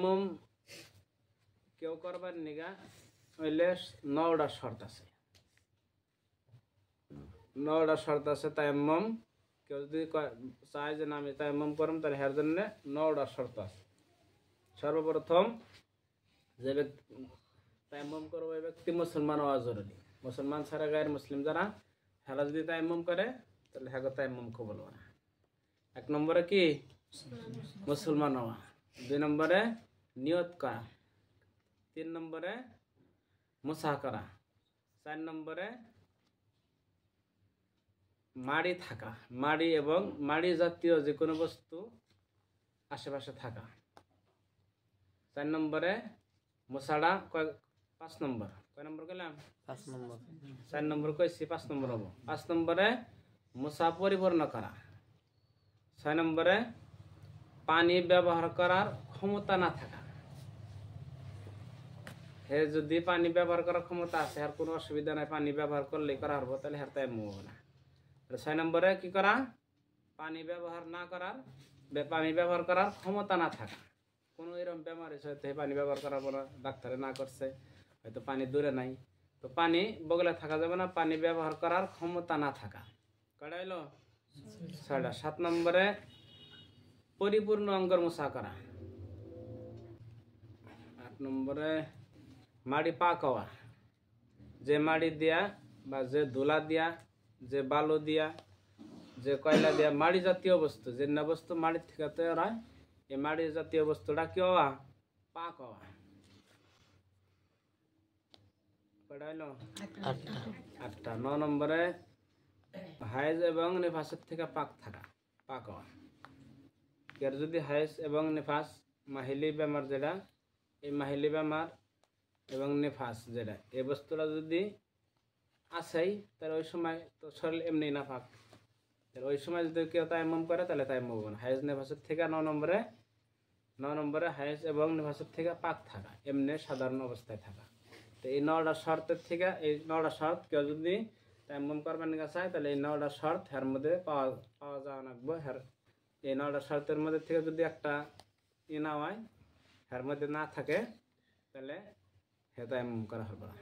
তায়াম্মুম কেউ করবার নিগা হইলে 9টা শর্ত আছে। 9টা শর্ত আছে তায়াম্মুম কেউ যদি চায় যে না আমি তায়াম্মুম করব তাহলে এর জন্য 9টা শর্ত আছে। সর্বপ্রথম যে ব্যক্তি তায়াম্মুম করবে ওই ব্যক্তি মুসলমান হওয়া জরুরি। মুসলমান ছাড়া গায়ের মুসলিম যারা হেরা যদি তায়াম্মুম করে তাহলে হ্যাঁ তায়াম্মুম কবুল হবে না। 1 নম্বরে কি মুসলমান হওয়া, 2 নম্বরে নিয়ত করা, 3 নম্বরে মুসাহ করা, 4 নম্বরে মাড়ি থাকা, মাড়ি এবং মাড়ি জাতীয় যে কোনো বস্তু আশেপাশে থাকা, 4 নম্বরে মুসাড়া 5 নম্বর, কয় নম্বর কইলাম 5 নম্বর, 4 নম্বর কইছি 5 নম্বর হবো। 5 নম্বরে মুসা পরিপূর্ণ করা, 6 নম্বরে পানি ব্যবহার করার ক্ষমতা না থাকা। হে যদি পানি ব্যবহার করার ক্ষমতা আছে আর কোনো অসুবিধা নাই, পানি ব্যবহার করলেই করা হবে, তাহলে হের তায়াম্মুম হবে না। 6 নম্বরে কি করা, পানি ব্যবহার না করার, পানি ব্যবহার করার ক্ষমতা না থাকা। কোনো এরকম বেমার হয়তো পানি ব্যবহার করার পর ডাক্তারে না করছে, হয়তো পানি দূরে নাই, তো পানি বগলে থাকা যাবে না, পানি ব্যবহার করার ক্ষমতা না থাকা। কয়টা হইলো 6টা। 7 নম্বরে পরিপূর্ণ অঙ্গর মুসা করা। 8 নম্বরে মাড়ি পাক হওয়া, যে মাড়ি দিয়া বা যে ধুলা দিয়া, যে বালু দিয়া, যে কয়লা দিয়া, মাড়ি জাতীয় বস্তু, যে না বস্তু মাড়ির থেকে তৈরি হয়, এই মাড়ি জাতীয় বস্তুটা কি হওয়া, পাক হওয়া। কয়টা হইলো 8টা। 9 নম্বরে হায়েজ এবং নিফাসের থেকে পাক থাকা, পাক হওয়া। এর যদি হায়েজ এবং নিফাস মাহিলি বেমার যেটা, এই মাহিলি বেমার এবং নিফাস যেটা, এই বস্তুটা যদি আসেই তাহলে ওই সময় তো শরীর এমনি না পাক, তাহলে ওই সময় যদি কেউ তায়াম্মুম করে তাহলে তায়াম্মুম হবে না। হায়েজ নিফাসের থেকে 9 নম্বরে হায়েজ এবং নিফাসের থেকে পাক থাকা, এমনি সাধারণ অবস্থায় থাকা। তো এই 9টা শর্তের থেকে, এই 9টা শর্ত কেউ যদি তায়াম্মুম করবার নিয়ে চায় তাহলে এই 9টা শর্ত এর মধ্যে পাওয়া যাওয়া লাগবে। এই 9টা শর্তের মধ্যে থেকে যদি একটা না হয়, এর মধ্যে না থাকে, তাহলে হে তায়াম্মুম করা হবে না।